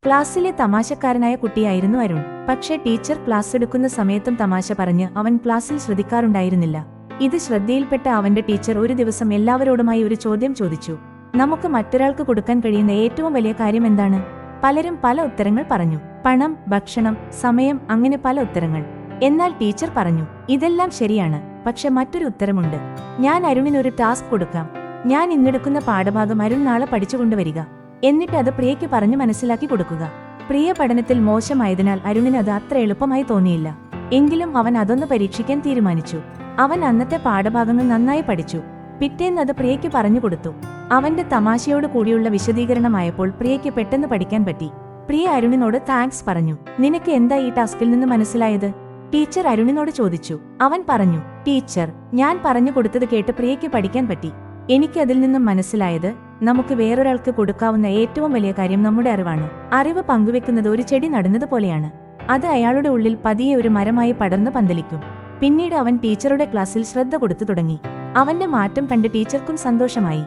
ക്ലാസ്സിലെ തമാശക്കാരനായ കുട്ടിയായിരുന്നു അരുൺ. പക്ഷേ ടീച്ചർ ക്ലാസ് എടുക്കുന്ന സമയത്തും തമാശ പറഞ്ഞ് അവൻ ക്ലാസ്സിൽ ശ്രദ്ധിക്കാറുണ്ടായിരുന്നില്ല. ഇത് ശ്രദ്ധയിൽപ്പെട്ട അവന്റെ ടീച്ചർ ഒരു ദിവസം എല്ലാവരോടുമായി ഒരു ചോദ്യം ചോദിച്ചു. നമുക്ക് മറ്റൊരാൾക്ക് കൊടുക്കാൻ കഴിയുന്ന ഏറ്റവും വലിയ കാര്യം എന്താണ്? പലരും പല ഉത്തരങ്ങൾ പറഞ്ഞു. പണം, ഭക്ഷണം, സമയം, അങ്ങനെ പല ഉത്തരങ്ങൾ. എന്നാൽ ടീച്ചർ പറഞ്ഞു, ഇതെല്ലാം ശരിയാണ്, പക്ഷെ മറ്റൊരു ഉത്തരമുണ്ട്. ഞാൻ അരുണിനൊരു ടാസ്ക് കൊടുക്കാം. ഞാൻ ഇന്നെടുക്കുന്ന പാഠഭാഗം അരുൺ നാളെ പഠിച്ചുകൊണ്ടുവരിക. എന്നിട്ട് അത് പ്രിയയ്ക്ക് പറഞ്ഞു മനസ്സിലാക്കി കൊടുക്കുക. പ്രിയ പഠനത്തിൽ മോശമായതിനാൽ അരുണിന് അത് അത്ര എളുപ്പമായി തോന്നിയില്ല. എങ്കിലും അവൻ അതൊന്ന് പരീക്ഷിക്കാൻ തീരുമാനിച്ചു. അവൻ അന്നത്തെ പാഠഭാഗങ്ങൾ നന്നായി പഠിച്ചു. പിറ്റേന്ന് അത് പ്രിയയ്ക്ക് പറഞ്ഞു കൊടുത്തു. അവന്റെ തമാശയോട് കൂടിയുള്ള വിശദീകരണമായപ്പോൾ പ്രിയയ്ക്ക് പെട്ടെന്ന് പഠിക്കാൻ പറ്റി. പ്രിയ അരുണിനോട് താങ്ക്സ് പറഞ്ഞു. നിനക്ക് എന്താ ഈ ടാസ്കിൽ നിന്ന് മനസ്സിലായത്? ടീച്ചർ അരുണിനോട് ചോദിച്ചു. അവൻ പറഞ്ഞു, ടീച്ചർ, ഞാൻ പറഞ്ഞു കൊടുത്തത് കേട്ട് പ്രിയയ്ക്ക് പഠിക്കാൻ പറ്റി. എനിക്ക് അതിൽ നിന്നും മനസ്സിലായത്, നമുക്ക് വേറൊരാൾക്ക് കൊടുക്കാവുന്ന ഏറ്റവും വലിയ കാര്യം നമ്മുടെ അറിവാണ്. അറിവ് പങ്കുവെക്കുന്നത് ഒരു ചെടി നടുന്നത് പോലെയാണ്. അത് അയാളുടെ ഉള്ളിൽ പതിയെ ഒരു മരമായി പടർന്ന് പന്തലിക്കും. പിന്നീട് അവൻ ടീച്ചറുടെ ക്ലാസ്സിൽ ശ്രദ്ധ കൊടുത്തു തുടങ്ങി. അവന്റെ മാറ്റം കണ്ട് ടീച്ചർക്കും സന്തോഷമായി.